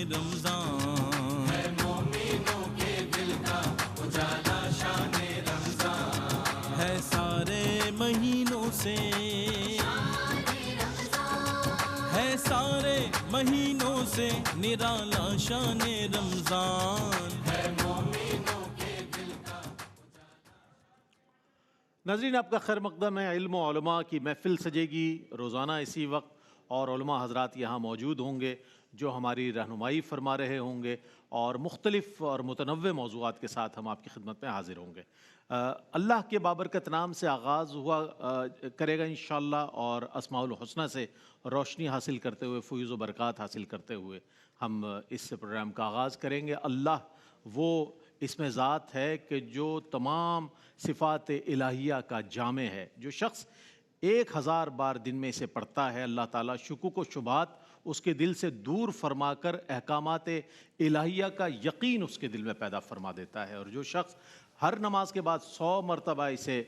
رمضان، ہے مومنوں کے دل کا اجالا شان رمضان، ہے سارے مہینوں سے، ہے سارے مہینوں سے نرالا شان رمضان، ہے مومنوں کے دل کا۔ ناظرین، آپ کا خیر مقدم ہے۔ علم و علماء کی محفل سجے گی روزانہ اسی وقت، اور علماء حضرات یہاں موجود ہوں گے جو ہماری رہنمائی فرما رہے ہوں گے، اور مختلف اور متنوع موضوعات کے ساتھ ہم آپ کی خدمت میں حاضر ہوں گے۔ اللہ کے بابرکت نام سے آغاز ہوا کرے گا انشاءاللہ، اور اسماء الحسنہ سے روشنی حاصل کرتے ہوئے، فیوز و برکات حاصل کرتے ہوئے ہم اس پروگرام کا آغاز کریں گے۔ اللہ وہ اس میں ذات ہے کہ جو تمام صفات الہیہ کا جامع ہے۔ جو شخص 1000 بار دن میں اسے پڑھتا ہے، اللہ تعالیٰ شکوک و شبہات اس کے دل سے دور فرما کر احکامات الہیہ کا یقین اس کے دل میں پیدا فرما دیتا ہے۔ اور جو شخص ہر نماز کے بعد 100 مرتبہ اسے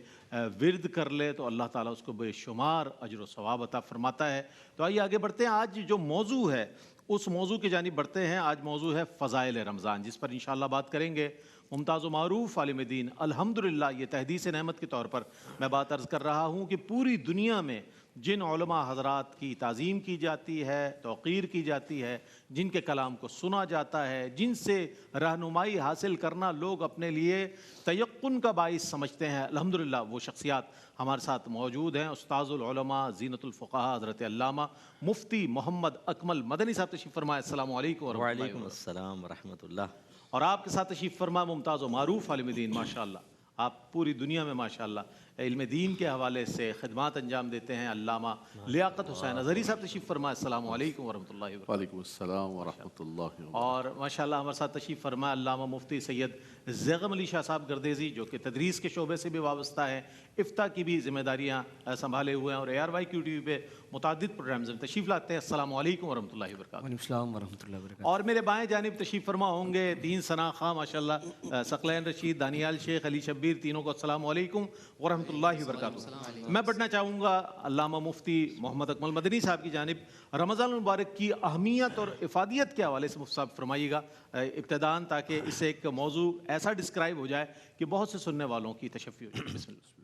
ورد کر لے تو اللہ تعالیٰ اس کو بے شمار اجر و ثواب عطا فرماتا ہے۔ تو آئیے آگے بڑھتے ہیں۔ آج جو موضوع ہے اس موضوع کی جانب بڑھتے ہیں۔ آج موضوع ہے فضائل رمضان، جس پر انشاءاللہ بات کریں گے ممتاز و معروف عالم دین۔ الحمدللہ یہ تحدیث نعمت کے طور پر میں بات عرض کر رہا ہوں کہ پوری دنیا میں جن علماء حضرات کی تعظیم کی جاتی ہے، توقیر کی جاتی ہے، جن کے کلام کو سنا جاتا ہے، جن سے رہنمائی حاصل کرنا لوگ اپنے لیے تیقن کا باعث سمجھتے ہیں، الحمدللہ وہ شخصیات ہمارے ساتھ موجود ہیں۔ استاذ العلماء، زینت الفقہاء، حضرت علامہ مفتی محمد اکمل مدنی صاحب تشریف فرمائے۔ السلام علیکم ورحمۃ اللہ۔ وعلیکم السلام ورحمۃ اللہ۔ اور آپ کے ساتھ تشریف فرما ممتاز و معروف عالم دین، ماشاءاللہ آپ پوری دنیا میں ماشاءاللہ علم دین کے حوالے سے خدمات انجام دیتے ہیں، علامہ لیاقت حسین اظہری صاحب تشریف فرما۔ السلام علیکم ورحمۃ اللہ وبرکاتہ۔ وعلیکم السلام ورحمۃ اللہ وبرکاتہ۔ اور ماشاءاللہ ہمارے ساتھ تشریف فرما علامہ مفتی سید زیغم علی شاہ صاحب گردیزی، جو کہ تدریس کے شعبے سے بھی وابستہ ہیں، افتاء کی بھی ذمہ داریاں سنبھالے ہوئے ہیں، اور ARYQ TV پہ متعدد پروگرامز میں تشریف لاتے ہیں۔ السلام علیکم ورحمۃ اللہ وبرکاتہ۔ وعلیکم السلام ورحمۃ اللہ وبرکاتہ۔ اور میرے بائیں جانب تشریف فرما ہوں گے دین ثنا خاں ماشاءاللہ، ثقلین رشید، دانیال شیخ، علی شبیر، تینوں کو السلام علیکم ورحمۃ اللہ وبرکاتہ۔ میں بڑھنا چاہوں گا علامہ مفتی محمد اکمل مدنی صاحب کی جانب۔ رمضان المبارک کی اہمیت اور افادیت کے حوالے سے مفتی صاحب فرمائیے گا ابتداءً، تاکہ اس سے ایک موضوع ایسا ڈسکرائب ہو جائے کہ بہت سے سننے والوں کی تشفی ہو جائے۔ بسم اللہ۔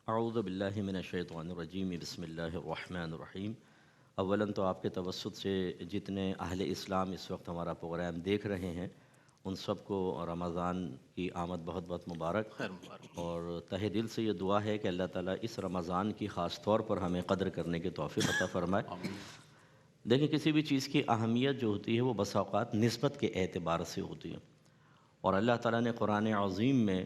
اعوذ باللہ من الشیطان الرجیم، بسم اللہ الرحمن الرحیم۔ اولاً تو آپ کے توسط سے جتنے اہل اسلام اس وقت ہمارا پروگرام دیکھ رہے ہیں ان سب کو رمضان کی آمد بہت بہت مبارک، خیر مبارک۔ اور تہ دل سے یہ دعا ہے کہ اللہ تعالیٰ اس رمضان کی خاص طور پر ہمیں قدر کرنے کی توفیق عطا فرمائے۔ دیکھیں، کسی بھی چیز کی اہمیت جو ہوتی ہے وہ بسا اوقات نسبت کے اعتبار سے ہوتی ہے، اور اللہ تعالیٰ نے قرآن عظیم میں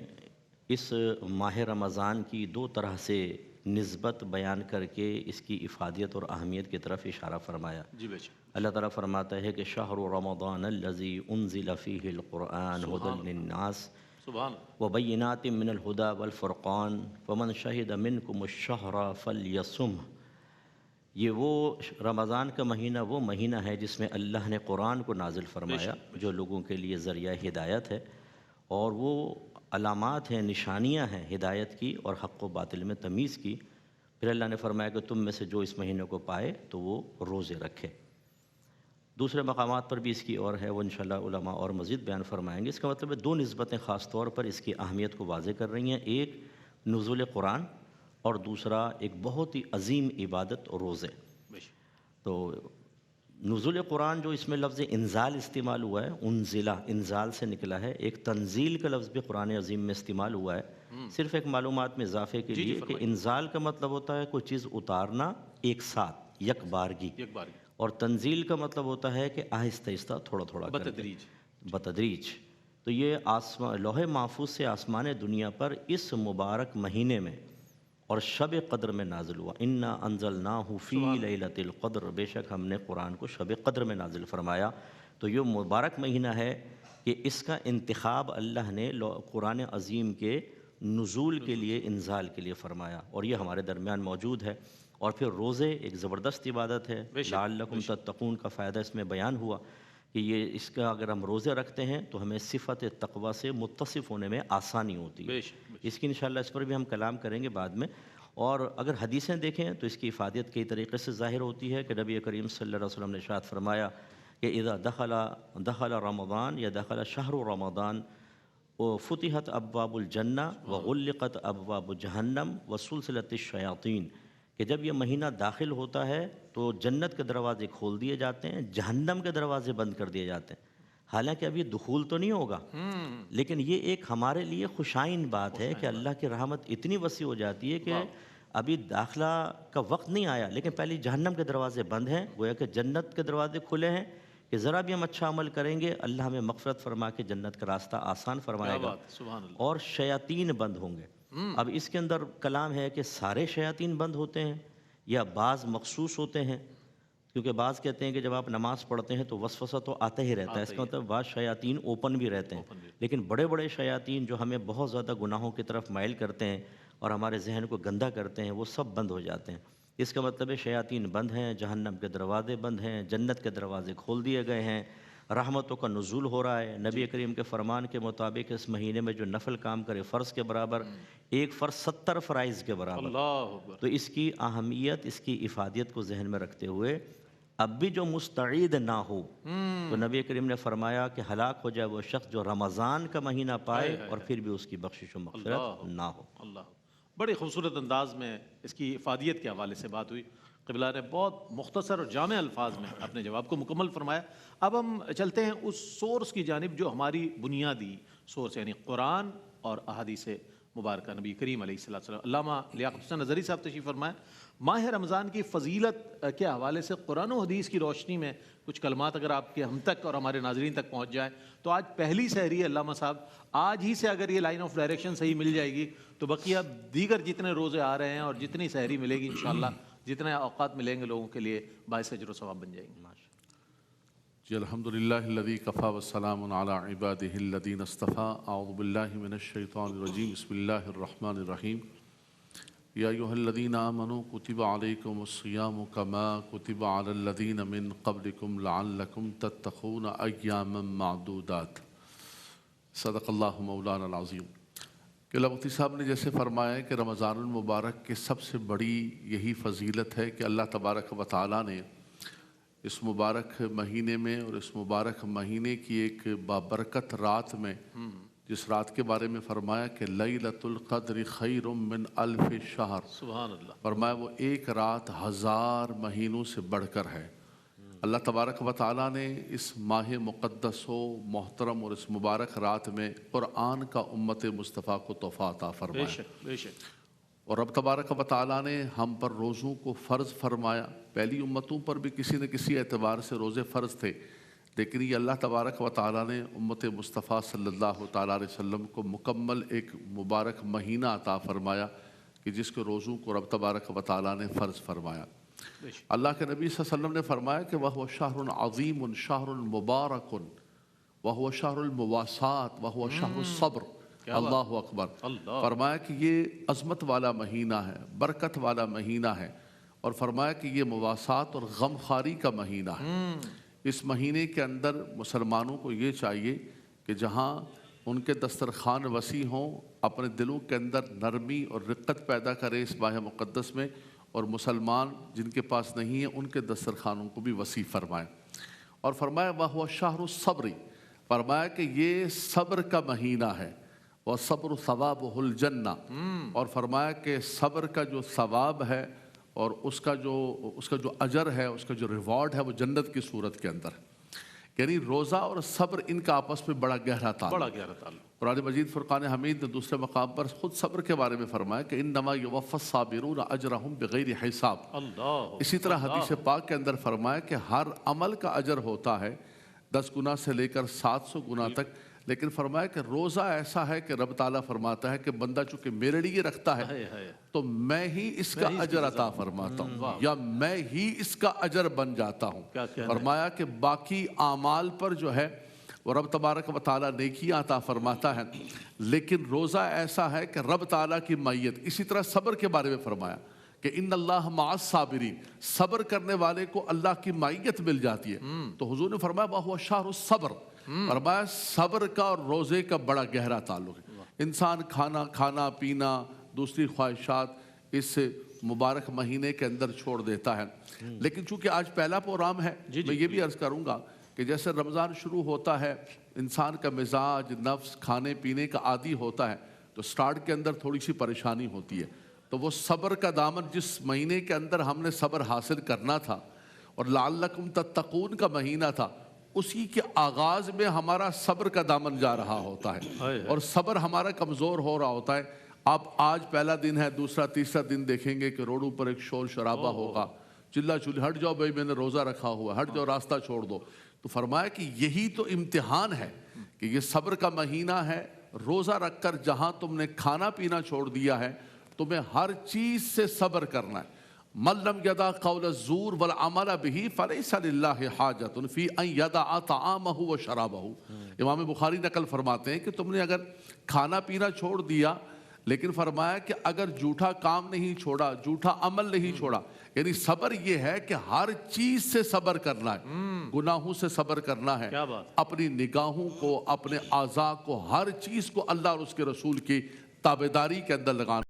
اس ماہ رمضان کی 2 طرح سے نسبت بیان کر کے اس کی افادیت اور اہمیت کی طرف اشارہ فرمایا۔ جی بے شک۔ اللہ تعالیٰ فرماتا ہے کہ شہر رمضان الذی انزل فیہ القرآن ھدی للناس سبحان وبینات من الہدی والفرقان فمن شہد منکم الشہر فلیصمہ۔ یہ وہ رمضان کا مہینہ وہ مہینہ ہے جس میں اللہ نے قرآن کو نازل فرمایا، جو لوگوں کے لیے ذریعہ ہدایت ہے، اور وہ علامات ہیں، نشانیاں ہیں ہدایت کی اور حق و باطل میں تمیز کی۔ پھر اللہ نے فرمایا کہ تم میں سے جو اس مہینے کو پائے تو وہ روزے رکھے۔ دوسرے مقامات پر بھی اس کی اور ہے، وہ انشاءاللہ علماء اور مزید بیان فرمائیں گے۔ اس کا مطلب ہے 2 نسبتیں خاص طور پر اس کی اہمیت کو واضح کر رہی ہیں، ایک نزول قرآن اور دوسرا ایک بہت ہی عظیم عبادت اور روزے۔ تو نزول قرآن جو اس میں لفظ انزال استعمال ہوا ہے، انزلہ، انزال سے نکلا ہے، ایک تنزیل کا لفظ بھی قرآن عظیم میں استعمال ہوا ہے۔ صرف ایک معلومات میں اضافے کے لیے کہ انزال کا مطلب ہوتا ہے کوئی چیز اتارنا ایک ساتھ، یک بارگی، اور تنزیل کا مطلب ہوتا ہے کہ آہستہ آہستہ تھوڑا تھوڑا بتدریج۔ تو یہ لوح محفوظ سے آسمان دنیا پر اس مبارک مہینے میں اور شب قدر میں نازل ہوا۔ انا انزلناہ فی لیلۃ القدر، بے شک ہم نے قرآن کو شب قدر میں نازل فرمایا۔ تو یہ مبارک مہینہ ہے کہ اس کا انتخاب اللہ نے قرآن عظیم کے نزول کے لیے، انزال کے لیے فرمایا، اور یہ ہمارے درمیان موجود ہے۔ اور پھر روزے ایک زبردست عبادت ہے، لعلکم تتقون کا فائدہ اس میں بیان ہوا کہ یہ اس کا اگر ہم روزے رکھتے ہیں تو ہمیں صفت تقوی سے متصف ہونے میں آسانی ہوتی ہے۔ اس کی انشاءاللہ اس پر بھی ہم کلام کریں گے بعد میں۔ اور اگر حدیثیں دیکھیں تو اس کی افادیت کئی طریقے سے ظاہر ہوتی ہے کہ نبی کریم صلی اللہ علیہ وسلم نے ارشاد فرمایا کہ اذا دخل رمضان یا دخل شہر رمضان فتحت ابواب الجنہ وغلقت ابواب جہنم وسلسلت الشیاطین، کہ جب یہ مہینہ داخل ہوتا ہے تو جنت کے دروازے کھول دیے جاتے ہیں، جہنم کے دروازے بند کر دیے جاتے ہیں۔ حالانکہ اب یہ دخول تو نہیں ہوگا، لیکن یہ ایک ہمارے لیے خوشائن بات ہے کہ اللہ کی رحمت اتنی وسیع ہو جاتی ہے کہ ابھی داخلہ کا وقت نہیں آیا لیکن پہلے جہنم کے دروازے بند ہیں، گویا کہ جنت کے دروازے کھلے ہیں کہ ذرا بھی ہم اچھا عمل کریں گے اللہ ہمیں مغفرت فرما کے جنت کا راستہ آسان فرمائے گا، سبحان اللہ۔ اور شیاطین بند ہوں گے۔ اب اس کے اندر کلام ہے کہ سارے شیاطین بند ہوتے ہیں یا بعض مخصوص ہوتے ہیں، کیونکہ بعض کہتے ہیں کہ جب آپ نماز پڑھتے ہیں تو وسوسہ تو آتا ہی رہتا ہے، اس کا مطلب بعض شیاطین اوپن بھی رہتے ہیں، لیکن بڑے بڑے شیاطین جو ہمیں بہت زیادہ گناہوں کی طرف مائل کرتے ہیں اور ہمارے ذہن کو گندا کرتے ہیں وہ سب بند ہو جاتے ہیں۔ اس کا مطلب ہے شیاطین بند ہیں، جہنم کے دروازے بند ہیں، جنت کے دروازے کھول دیے گئے ہیں، رحمتوں کا نزول ہو رہا ہے۔ نبی کریم کے فرمان کے مطابق اس مہینے میں جو نفل کام کرے فرض کے برابر، ایک فرض 70 فرائض کے برابر۔ اللہ اکبر۔ تو اس کی اہمیت، اس کی افادیت کو ذہن میں رکھتے ہوئے اب بھی جو مستعید نہ ہو تو نبی کریم نے فرمایا کہ ہلاک ہو جائے وہ شخص جو رمضان کا مہینہ پائے اور پھر بھی اس کی بخشش و مغفرت نہ ہو۔ اللہ، بڑے خوبصورت انداز میں اس کی افادیت کے حوالے سے بات ہوئی۔ قبلہ نے بہت مختصر اور جامع الفاظ میں اپنے جواب کو مکمل فرمایا۔ اب ہم چلتے ہیں اس سورس کی جانب جو ہماری بنیادی سورس یعنی قرآن اور احادیث مبارکہ نبی کریم علیہ السلام۔ علامہ لیاقت حسین نظری صاحب تشریف فرمائیں۔ ماہ رمضان کی فضیلت کے حوالے سے قرآن و حدیث کی روشنی میں کچھ کلمات اگر آپ کے ہم تک اور ہمارے ناظرین تک پہنچ جائیں تو آج پہلی سحری ہے علامہ صاحب، آج ہی سے اگر یہ لائن آف ڈائریکشن صحیح مل جائے گی تو بقیہ دیگر جتنے روزے آ رہے ہیں اور جتنی سحری ملے گی انشاءاللہ، جتنے اوقات ملیں گے لوگوں کے لیے باعث اجر و ثواب بن جائیں گے۔ جی الحمدللہ الذی کفا والسلام علی عبادہ الذین اصطفیٰ۔ اعوذ باللہ من الشیطان الرجیم، بسم اللہ الرحمن الرحیم۔ یا ایھا الذین آمنوا کتب علیکم الصیام کما کتب علی الذین من قبلکم لعلکم تتقون ایاما معدودات۔ صدق اللہ مولانا العظیم۔ قلعہ مفتی صاحب نے جیسے فرمایا ہے کہ رمضان المبارک کی سب سے بڑی یہی فضیلت ہے کہ اللہ تبارک و تعالیٰ نے اس مبارک مہینے میں اور اس مبارک مہینے کی ایک بابرکت رات میں، جس رات کے بارے میں فرمایا کہ لیلۃ القدر خیر من الف شہر، سبحان اللہ، فرمایا وہ ایک رات 1000 مہینوں سے بڑھ کر ہے۔ اللہ تبارک و تعالیٰ نے اس ماہ مقدس و محترم اور اس مبارک رات میں قرآن کا امت مصطفیٰ کو تحفہ عطا فرمایا۔ بے شک بے شک۔ اور رب تبارک و تعالیٰ نے ہم پر روزوں کو فرض فرمایا۔ پہلی امتوں پر بھی کسی نہ کسی اعتبار سے روزے فرض تھے، لیکن یہ اللہ تبارک و تعالیٰ نے امت مصطفیٰ صلی اللہ تعالیٰ علیہ وسلم کو مکمل ایک مبارک مہینہ عطا فرمایا کہ جس کے روزوں کو رب تبارک و تعالیٰ نے فرض فرمایا۔ اللہ کے نبی صلی اللہ علیہ وسلم نے فرمایا کہ وَهُوَ شَهْرٌ عَظِيمٌ شَهْرٌ مُبَارَكٌ وَهُوَ شَهْرُ الْمُوَاسَاةِ وَهُوَ شَهْرُ الصَّبْرِ۔ اللہ اکبر۔ فرمایا کہ یہ عظمت والا مہینہ ہے، برکت والا مہینہ ہے، اور فرمایا کہ یہ مواسات اور غمخواری کا مہینہ ہے۔ اس مہینے کے اندر مسلمانوں کو یہ چاہیے کہ جہاں ان کے دسترخوان وسیع ہوں، اپنے دلوں کے اندر نرمی اور رقت پیدا کرے اس ماہ مقدس میں، اور مسلمان جن کے پاس نہیں ہیں ان کے دسترخوانوں کو بھی وسیع فرمائیں۔ اور فرمایا وَهُوَ شَهْرُ الصَّبْرِ، فرمایا کہ یہ صبر کا مہینہ ہے، وَالصَّبْرُ ثَوَابُهُ الْجَنَّةُ، اور فرمایا کہ صبر کا جو ثواب ہے اور اس کا جو اجر ہے، اس کا جو ریوارڈ ہے وہ جنت کی صورت کے اندر ہے۔ یعنی روزہ اور صبر ان کا آپس میں بڑا گہرا تعلق ہے۔ قرآن مجید فرقان حمید نے دوسرے مقام پر خود صبر کے بارے میں فرمایا کہ انما یوفی الصابرون اجرہم بغیر حساب۔ اسی طرح حدیث پاک کے اندر فرمایا کہ ہر عمل کا اجر ہوتا ہے 10 گنا سے لے کر 700 گنا تک، لیکن فرمایا کہ روزہ ایسا ہے کہ رب تعالیٰ فرماتا ہے کہ بندہ چونکہ میرے لیے رکھتا ہے تو میں ہی اس کا اجر عطا فرماتا ہوں، یا میں ہی اس کا اجر بن جاتا ہوں۔ فرمایا کہ باقی اعمال پر جو ہے وہ رب تبارک و تعالیٰ نیکی عطا فرماتا ہے، لیکن روزہ ایسا ہے کہ رب تعالیٰ کی معیت۔ اسی طرح صبر کے بارے میں فرمایا کہ ان اللہ مع الصابرین، صبر کرنے والے کو اللہ کی معیت مل جاتی ہے۔ تو حضور نے فرمایا وَهُوَ شَهْرُ الصَّبْرِ، فرمایا صبر کا اور روزے کا بڑا گہرا تعلق ہے۔ انسان کھانا پینا دوسری خواہشات اس مبارک مہینے کے اندر چھوڑ دیتا ہے، لیکن چونکہ آج پہلا پروگرام ہے میں یہ بھی عرض کروں گا کہ جیسے رمضان شروع ہوتا ہے انسان کا مزاج نفس کھانے پینے کا عادی ہوتا ہے، تو سٹارٹ کے اندر تھوڑی سی پریشانی ہوتی ہے، تو وہ صبر کا دامن جس مہینے کے اندر ہم نے صبر حاصل کرنا تھا اور لعلکم تتقون کا مہینہ تھا، اسی کے آغاز میں ہمارا صبر کا دامن جا رہا ہوتا ہے اور صبر ہمارا کمزور ہو رہا ہوتا ہے۔ آپ آج پہلا دن ہے، دوسرا تیسرا دن دیکھیں گے کہ روڈوں پر ایک شور شرابہ ہوگا، چلا چلی ہٹ جاؤ بھائی میں نے روزہ رکھا ہوا، ہٹ جاؤ راستہ چھوڑ دو۔ تو فرمایا کہ یہی تو امتحان ہے کہ یہ صبر کا مہینہ ہے، روزہ رکھ کر جہاں تم نے کھانا پینا چھوڑ دیا ہے تمہیں ہر چیز سے صبر کرنا ہے۔ من لم یدع قول الزور والعمل به فلیس للہ حاجۃ فی ان یدع طعامہ وشرابہ۔ امام بخاری نقل فرماتے ہیں کہ تم نے اگر کھانا پینا چھوڑ دیا، لیکن فرمایا کہ اگر جھوٹا کام نہیں چھوڑا، جھوٹا عمل نہیں چھوڑا، یعنی صبر یہ ہے کہ ہر چیز سے صبر کرنا ہے، گناہوں سے صبر کرنا ہے، اپنی نگاہوں کو، اپنے اعضاء کو، ہر چیز کو اللہ اور اس کے رسول کی تابعداری کے اندر لگانا۔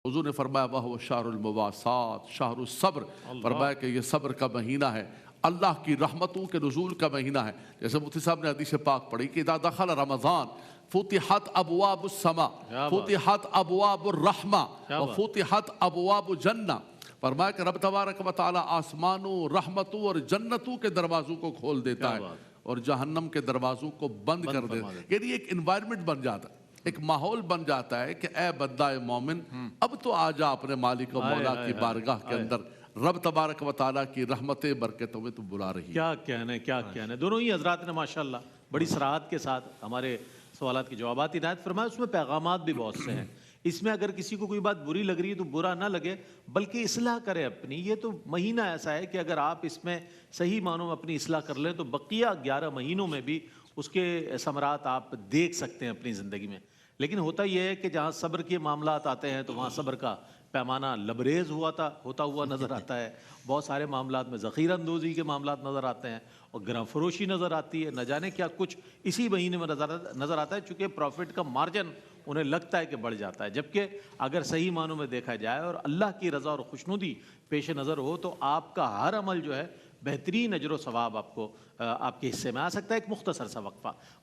حضور نے فرمایا وَهُوَ شَهْرُ الْمُوَاسَاةِ شَهْرُ الصَّبْرِ، فرمایا کہ یہ صبر کا مہینہ ہے، اللہ کی رحمتوں کے نزول کا مہینہ ہے۔ جیسے مفتی صاحب نے حدیث پاک پڑھی کہ اذا دخل رمضان فتحت ابواب السماء فتحت ابواب الرحمہ وفتحت ابواب الجنہ۔ فرمایا کہ رب تبارک و تعالی آسمانوں، رحمتوں اور جنتوں کے دروازوں کو کھول دیتا ہے اور جہنم کے دروازوں کو بند کر دیتا ہے۔ یعنی ایک انوائرمنٹ بن جاتا ہے، ایک ماحول بن جاتا ہے کہ اے بندہ مومن اب تو آ جا اپنے مالک و مولا کی بارگاہ کے اندر، رب تبارک و تعالیٰ کی رحمتیں برکتوں میں تو بلا رہی ہے۔ کیا کہنے کیا کہنے، دونوں ہی حضرات نے ماشاءاللہ بڑی صراحت کے ساتھ ہمارے سوالات کے جوابات عنایت فرمائے۔ اس میں پیغامات بھی بہت سے ہیں، اس میں اگر کسی کو کوئی بات بری لگ رہی ہے تو برا نہ لگے بلکہ اصلاح کرے اپنی۔ یہ تو مہینہ ایسا ہے کہ اگر آپ اس میں صحیح معنوں میں اپنی اصلاح کر لیں تو بقیہ 11 مہینوں میں بھی اس کے ثمرات آپ دیکھ سکتے ہیں اپنی زندگی میں۔ لیکن ہوتا یہ ہے کہ جہاں صبر کے معاملات آتے ہیں تو وہاں صبر کا پیمانہ لبریز ہوتا ہوا نظر آتا ہے، بہت سارے معاملات میں ذخیرہ اندوزی کے معاملات نظر آتے ہیں اور گراں فروشی نظر آتی ہے، نہ جانے کیا کچھ اسی مہینے میں نظر آتا ہے، چونکہ پروفٹ کا مارجن انہیں لگتا ہے کہ بڑھ جاتا ہے۔ جبکہ اگر صحیح معنوں میں دیکھا جائے اور اللہ کی رضا اور خوشنودی پیش نظر ہو تو آپ کا ہر عمل جو ہے بہترین اجر و ثواب آپ کو آپ کے حصے میں آ سکتا ہے۔ ایک مختصر سا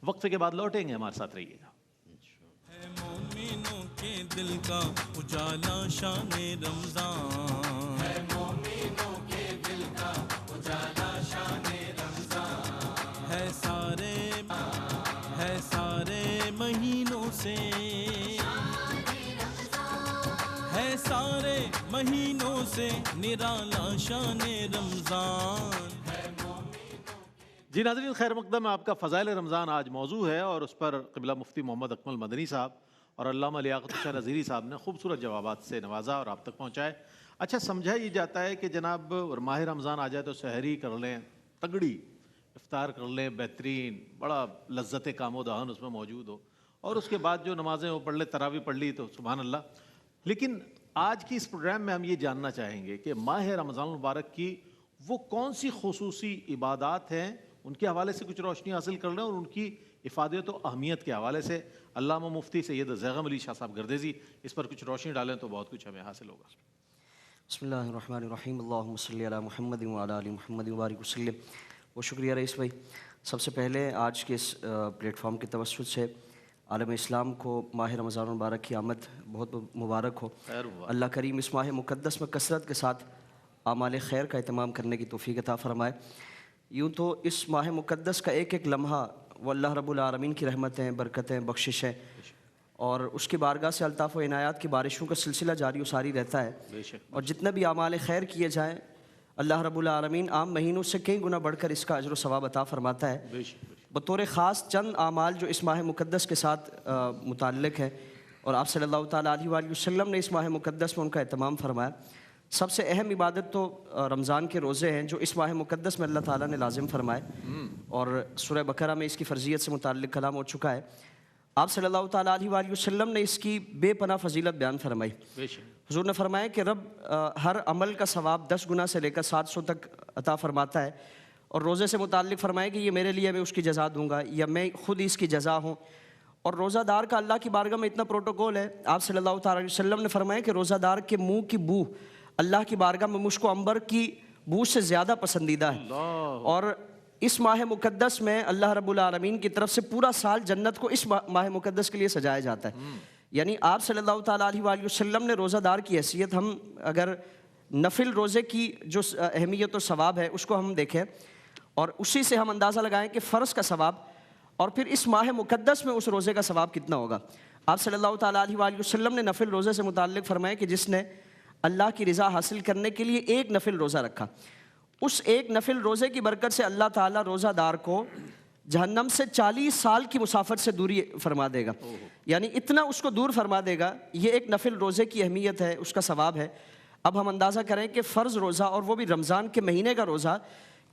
وقفے کے بعد لوٹیں گے، ہمارے ساتھ رہیے گا۔ مومنوں کے دل کا اجالا شان رمضان ہے، مومنوں کے دل کا اجالا شان رمضان ہے سارے مہینوں سے، ہے سارے مہینوں سے نرالا شان رمضان۔ جی ناظرین، خیر مقدم ہے آپ کا فضائل رمضان آج موضوع ہے اور اس پر قبلہ مفتی محمد اکمل مدنی صاحب اور علامہ لیاقت حسین نظیری صاحب نے خوبصورت جوابات سے نوازا اور آپ تک پہنچائے۔ اچھا، سمجھا یہ جاتا ہے کہ جناب ماہ رمضان آ جائے تو سحری کر لیں، تگڑی افطار کر لیں، بہترین، بڑا لذت کام و دہن اس میں موجود ہو، اور اس کے بعد جو نمازیں وہ پڑھ لے، تراویح پڑھ لی تو سبحان اللہ۔ لیکن آج کی اس پروگرام میں ہم یہ جاننا چاہیں گے کہ ماہ رمضان المبارک کی وہ کون سی خصوصی عبادات ہیں، ان کے حوالے سے کچھ روشنی حاصل کر لیں اور ان کی افادیت و اہمیت کے حوالے سے علامہ مفتی سید زیغم علی شاہ صاحب گردیزی اس پر کچھ روشنی ڈالیں تو بہت کچھ ہمیں حاصل ہوگا۔ بسم اللہ الرحمن الرحیم، اللہم صلی علی محمد وعلی آل محمد وبارک وسلم۔ بہت شکریہ رئیس بھائی۔ سب سے پہلے آج کے اس پلیٹ فارم کے توسط سے عالم اسلام کو ماہ رمضان المبارک کی آمد بہت مبارک ہو۔ اللہ کریم اس ماہ مقدس میں کثرت کے ساتھ اعمال خیر کا اہتمام کرنے کی توفیق عطا فرمائے۔ یوں تو اس ماہ مقدس کا ایک ایک لمحہ وہ اللہ رب العالمین کی رحمتیں، برکتیں، بخششیں اور اس کی بارگاہ سے الطاف و عنایات کی بارشوں کا سلسلہ جاری و ساری رہتا ہے، اور جتنے بھی اعمال خیر کیے جائیں اللہ رب العالمین عام مہینوں سے کئی گنا بڑھ کر اس کا اجر و ثواب عطا فرماتا ہے۔ بطور خاص چند اعمال جو اس ماہ مقدس کے ساتھ متعلق ہے اور آپ صلی اللہ تعالیٰ علیہ وآلہ وسلم نے اس ماہ مقدس میں ان کا اہتمام فرمایا۔ سب سے اہم عبادت تو رمضان کے روزے ہیں جو اس ماہ مقدس میں اللہ تعالیٰ نے لازم فرمائے، اور سورہ بقرہ میں اس کی فرضیت سے متعلق کلام ہو چکا ہے۔ آپ صلی اللہ تعالیٰ علیہ وآلہ وسلم نے اس کی بے پناہ فضیلت بیان فرمائی۔ حضور نے فرمایا کہ رب ہر عمل کا ثواب 10 گنا سے لے کر 700 تک عطا فرماتا ہے، اور روزے سے متعلق فرمایا کہ یہ میرے لیے میں اس کی جزا دوں گا یا میں خود اس کی جزا ہوں۔ اور روزہ دار کا اللہ کی بارگاہ میں اتنا پروٹوکول ہے، آپ صلی اللہ تعالیٰ علیہ وسلم نے فرمایا کہ روزہ دار کے منہ کی بو اللہ کی بارگاہ میں مشک و عنبر کی بو سے زیادہ پسندیدہ ہے، اور اس ماہ مقدس میں اللہ رب العالمین کی طرف سے پورا سال جنت کو اس ماہ مقدس کے لیے سجایا جاتا ہے. یعنی آپ صلی اللہ تعالیٰ علیہ وآلہ وسلم نے روزہ دار کی حیثیت، ہم اگر نفل روزے کی جو اہمیت و ثواب ہے اس کو ہم دیکھیں اور اسی سے ہم اندازہ لگائیں کہ فرض کا ثواب اور پھر اس ماہ مقدس میں اس روزے کا ثواب کتنا ہوگا. آپ صلی اللہ تعالیٰ علیہ وآلہ وسلم نے نفل روزے سے متعلق فرمایا کہ جس نے اللہ کی رضا حاصل کرنے کے لیے ایک نفل روزہ رکھا، اس ایک نفل روزے کی برکت سے اللہ تعالیٰ روزہ دار کو جہنم سے 40 سال کی مسافت سے دوری فرما دے گا. یعنی اتنا اس کو دور فرما دے گا. یہ ایک نفل روزے کی اہمیت ہے، اس کا ثواب ہے. اب ہم اندازہ کریں کہ فرض روزہ اور وہ بھی رمضان کے مہینے کا روزہ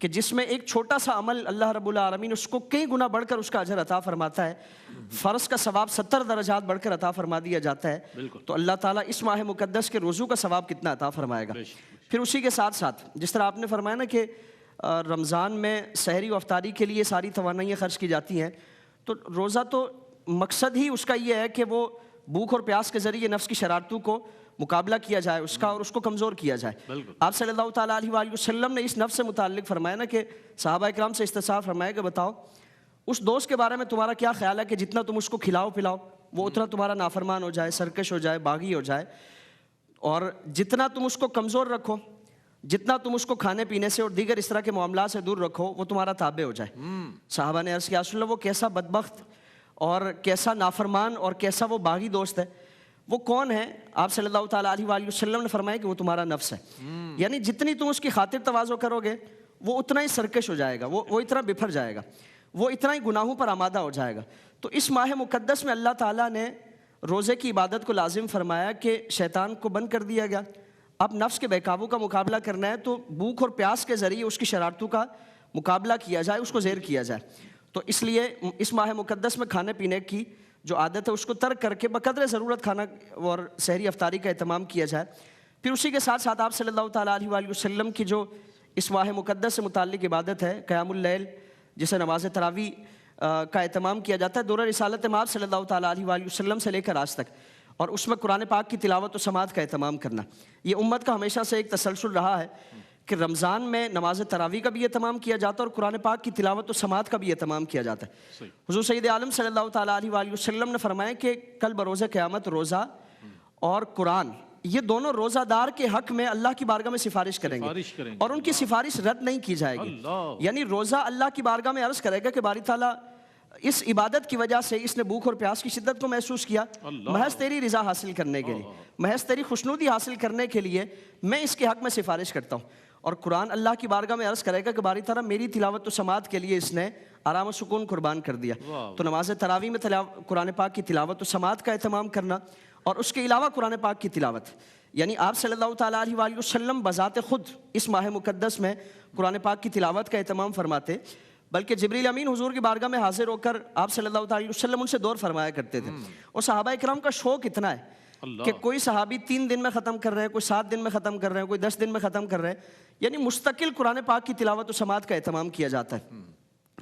کہ جس میں ایک چھوٹا سا عمل اللہ رب العالمین اس کو کئی گنا بڑھ کر اس کا اجر عطا فرماتا ہے. فرض کا ثواب 70 درجات بڑھ کر عطا فرما دیا جاتا ہے. تو اللہ تعالیٰ اس ماہ مقدس کے روزوں کا ثواب کتنا عطا فرمائے گا. پھر اسی کے ساتھ ساتھ جس طرح آپ نے فرمایا نا کہ رمضان میں سحری و افطاری کے لیے ساری توانائیاں خرچ کی جاتی ہیں، تو روزہ تو مقصد ہی اس کا یہ ہے کہ وہ بھوک اور پیاس کے ذریعے نفس کی شرارتوں کو مقابلہ کیا جائے اس کا اور اس کو کمزور کیا جائے. آپ صلی اللہ تعالیٰ علیہ وآلہ وسلم نے اس نفس سے متعلق فرمایا نا کہ صحابہ اکرام سے استفسار فرمایا کہ بتاؤ اس دوست کے بارے میں تمہارا کیا خیال ہے کہ جتنا تم اس کو کھلاؤ پلاؤ وہ اتنا تمہارا نافرمان ہو جائے، سرکش ہو جائے، باغی ہو جائے، اور جتنا تم اس کو کمزور رکھو، جتنا تم اس کو کھانے پینے سے اور دیگر اس طرح کے معاملات سے دور رکھو وہ تمہارا تابع ہو جائے. صحابہ نے عرض کیا رسول اللہ وہ کیسا بدبخت اور کیسا نافرمان اور کیسا وہ باغی دوست ہے، وہ کون ہے؟ آپ صلی اللہ تعالیٰ علیہ وآلہ وسلم نے فرمایا کہ وہ تمہارا نفس ہے. یعنی جتنی تم اس کی خاطر تواضع کرو گے وہ اتنا ہی سرکش ہو جائے گا، وہ اتنا بپھر جائے گا، وہ اتنا ہی گناہوں پر آمادہ ہو جائے گا. تو اس ماہ مقدس میں اللہ تعالیٰ نے روزے کی عبادت کو لازم فرمایا کہ شیطان کو بند کر دیا گیا. اب نفس کے بہکاووں کا مقابلہ کرنا ہے تو بھوک اور پیاس کے ذریعے اس کی شرارتوں کا مقابلہ کیا جائے، اس کو زیر کیا جائے. تو اس لیے اس ماہ مقدس میں کھانے پینے کی جو عادت ہے اس کو ترک کر کے بقدر ضرورت کھانا اور سحری افطاری کا اہتمام کیا جائے. پھر اسی کے ساتھ ساتھ آپ صلی اللہ تعالیٰ علیہ وآلہ وسلم کی جو اس ماہ مقدس سے متعلق عبادت ہے قیام اللیل، جسے نماز تراویح کا اہتمام کیا جاتا ہے دورہ رسالت میں آپ صلی اللہ تعالیٰ علیہ وآلہ وسلم سے لے کر آج تک، اور اس میں قرآن پاک کی تلاوت و سماعت کا اہتمام کرنا. یہ امت کا ہمیشہ سے ایک تسلسل رہا ہے کہ رمضان میں نماز تراویح کا بھی اہتمام کیا جاتا ہے اور قرآن پاک کی تلاوت و سماعت کا بھی اہتمام کیا جاتا ہے. حضور سید عالم صلی اللہ تعالیٰ علیہ وآلہ وسلم نے فرمایا کہ کل بروز قیامت روزہ اور قرآن یہ دونوں روزہ دار کے حق میں اللہ کی بارگاہ میں سفارش کریں گے اور ان کی سفارش رد نہیں کی جائے گی. یعنی روزہ اللہ کی بارگاہ میں عرض کرے گا کہ باری تعالیٰ اس عبادت کی وجہ سے اس نے بھوک اور پیاس کی شدت کو محسوس کیا، محض تیری رضا حاصل کرنے کے لیے، محض تیری خوشنودی حاصل کرنے کے لیے میں اس کے حق میں سفارش کرتا ہوں. اور قرآن اللہ کی بارگاہ میں عرض کرے گا کہ باری تعالیٰ میری تلاوت و سماعت کے لیے اس نے آرام و سکون قربان کر دیا. تو نماز تراویح میں قرآن پاک کی تلاوت و سماعت کا اہتمام کرنا اور اس کے علاوہ قرآن پاک کی تلاوت، یعنی آپ صلی اللہ تعالیٰ علیہ وآلہ وسلم بذات خود اس ماہ مقدس میں قرآن پاک کی تلاوت کا اہتمام فرماتے، بلکہ جبریل امین حضور کی بارگاہ میں حاضر ہو کر آپ صلی اللہ تعالیٰ علیہ وسلم ان سے دور فرمایا کرتے تھے. اور صحابہ اکرام کا شوق اتنا ہے کہ کوئی صحابی 3 دن میں ختم کر رہے ہیں، کوئی 7 دن میں ختم کر رہے ہیں، کوئی 10 دن میں ختم کر رہے ہیں. یعنی مستقل قرآن پاک کی تلاوت و سماعت کا اہتمام کیا جاتا ہے.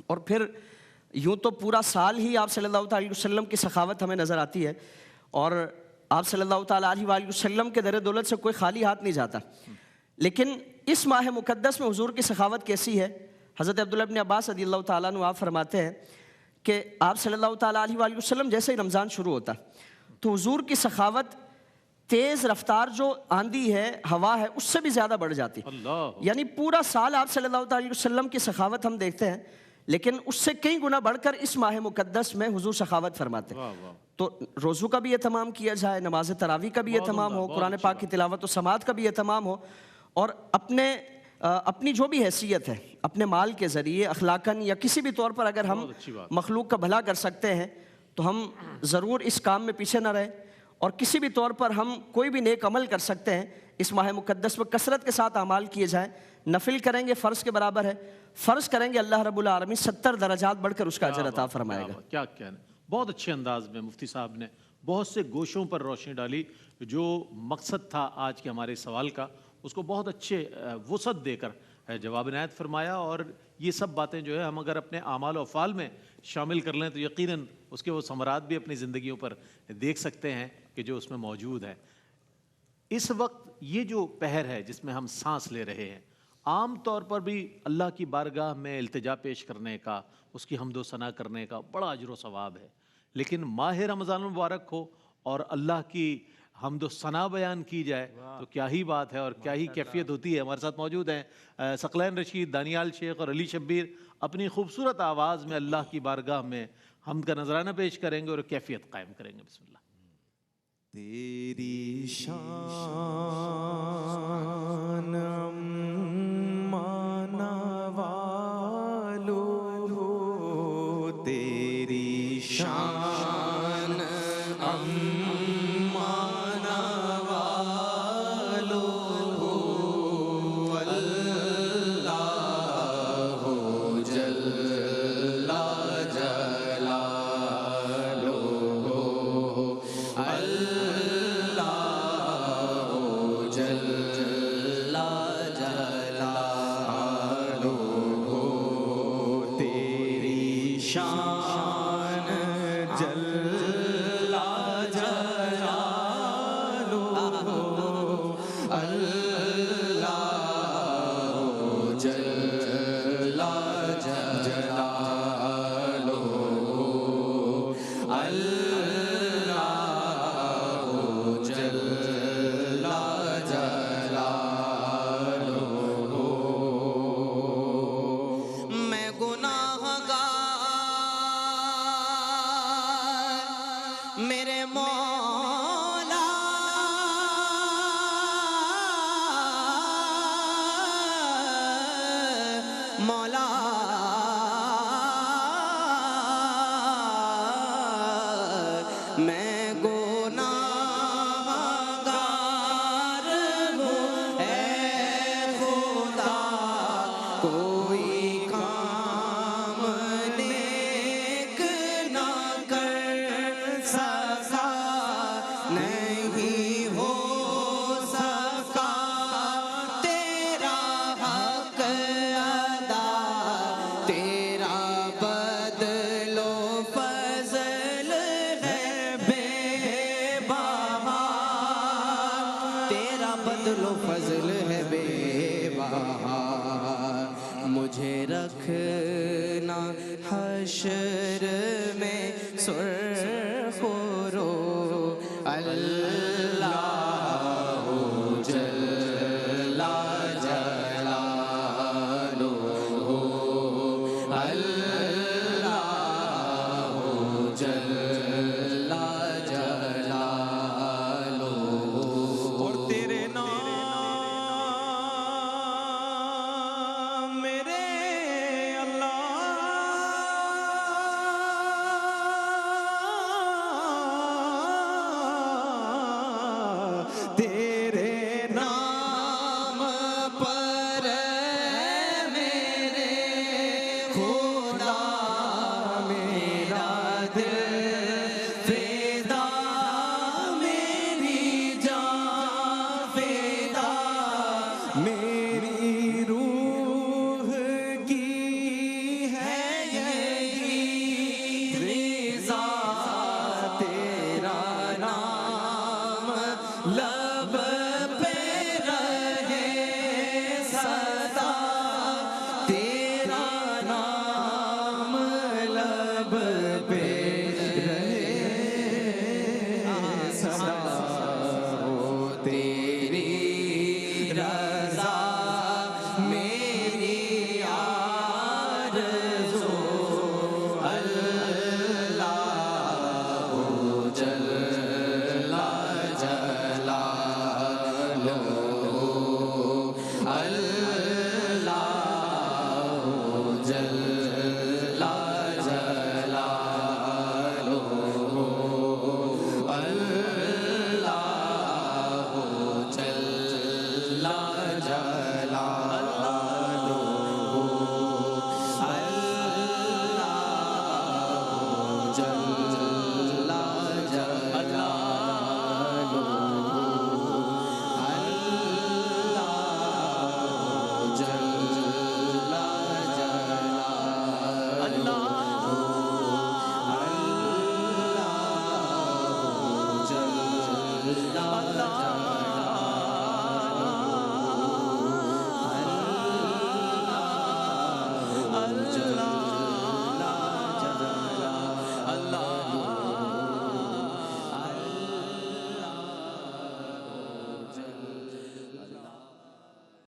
اور پھر یوں تو پورا سال ہی آپ صلی اللہ تعالیٰ علیہ وسلم کی سخاوت ہمیں نظر آتی ہے اور آپ صلی اللہ تعالیٰ علیہ وآلہ وسلم کے در دولت سے کوئی خالی ہاتھ نہیں جاتا. لیکن اس ماہ مقدس میں حضور کی سخاوت کیسی ہے؟ حضرت عبداللہ ابن عباس رضی اللہ تعالیٰ عنہ آپ فرماتے ہیں کہ آپ صلی اللہ تعالیٰ علیہ وآلہ وسلم جیسے ہی رمضان شروع ہوتا تو حضور کی سخاوت تیز رفتار جو آندھی ہے، ہوا ہے، اس سے بھی زیادہ بڑھ جاتی. یعنی پورا سال آپ صلی اللہ تعالیٰ علیہ وسلم کی سخاوت ہم دیکھتے ہیں، لیکن اس سے کئی گنا بڑھ کر اس ماہ مقدس میں حضور سخاوت فرماتے ہیں. تو روزوں کا بھی اہتمام کیا جائے، نماز تراویح کا بھی اہتمام ہو، قرآن پاک کی تلاوت و سماعت کا بھی اہتمام ہو، اور اپنی جو بھی حیثیت ہے اپنے مال کے ذریعے اخلاقاً یا کسی بھی طور پر اگر ہم مخلوق کا بھلا کر سکتے ہیں تو ہم ضرور اس کام میں پیچھے نہ رہیں، اور کسی بھی طور پر ہم کوئی بھی نیک عمل کر سکتے ہیں اس ماہ مقدس میں کثرت کے ساتھ اعمال کیے جائیں. نفل کریں گے فرض کے برابر ہے، فرض کریں گے اللہ رب العالمین 70 درجات بڑھ کر اس کا اجر عطا فرمائے گا. کیا کہنا، بہت اچھے انداز میں مفتی صاحب نے بہت سے گوشوں پر روشنی ڈالی. جو مقصد تھا آج کے ہمارے سوال کا اس کو بہت اچھے وسعت دے کر جواب عنایت فرمایا. اور یہ سب باتیں جو ہے ہم اگر اپنے اعمال و افعال میں شامل کر لیں تو یقیناً اس کے وہ ثمرات بھی اپنی زندگیوں پر دیکھ سکتے ہیں کہ جو اس میں موجود ہے. اس وقت یہ جو پہر ہے جس میں ہم سانس لے رہے ہیں عام طور پر بھی اللہ کی بارگاہ میں التجا پیش کرنے کا، اس کی حمد و ثنا کرنے کا بڑا اجر و ثواب ہے، لیکن ماہ رمضان المبارک ہو اور اللہ کی حمد و ثنا بیان کی جائے تو کیا ہی بات ہے اور کیا ہی کیفیت ہوتی ہے۔ ہمارے ساتھ موجود ہیں ثقلین رشید، دانیال شیخ اور علی شبیر، اپنی خوبصورت آواز میں اللہ کی بارگاہ میں حمد کا نذرانہ پیش کریں گے اور کیفیت قائم کریں گے۔ بسم اللہ۔ تیری شان مانا والو، تیری شان مانا والو، اللہ جل جلالہ، شان جل جلالہ، اللہ جل جلالہ، اللہ جل جلالہ۔ میں گناہ میرے مولا مولا، میں گناہگار ہوں، اے خدا کوئی کام نیک نہ کر سکا، نہیں ہو سکا تیرا حق ادا، تیرا بدل و فضل ہے بے بہا، تیرا بدل و فضل ہے بے بہا، مجھے رکھنا حشر میں سرخ رو، اللہ جل جلالہ، اللہ جل جلالہ، اور تیرے نام میرے تیرے نام پر میرے خدا میرا دل فدا، میری جان فدا، میری روح کی ہے یہی رضا، تیرا نام لب پہ رہے سدا، تیرا نام لب پہ رہے سدا، تیری رضا میری آرزو، اللہ جل جلالہ، اللہ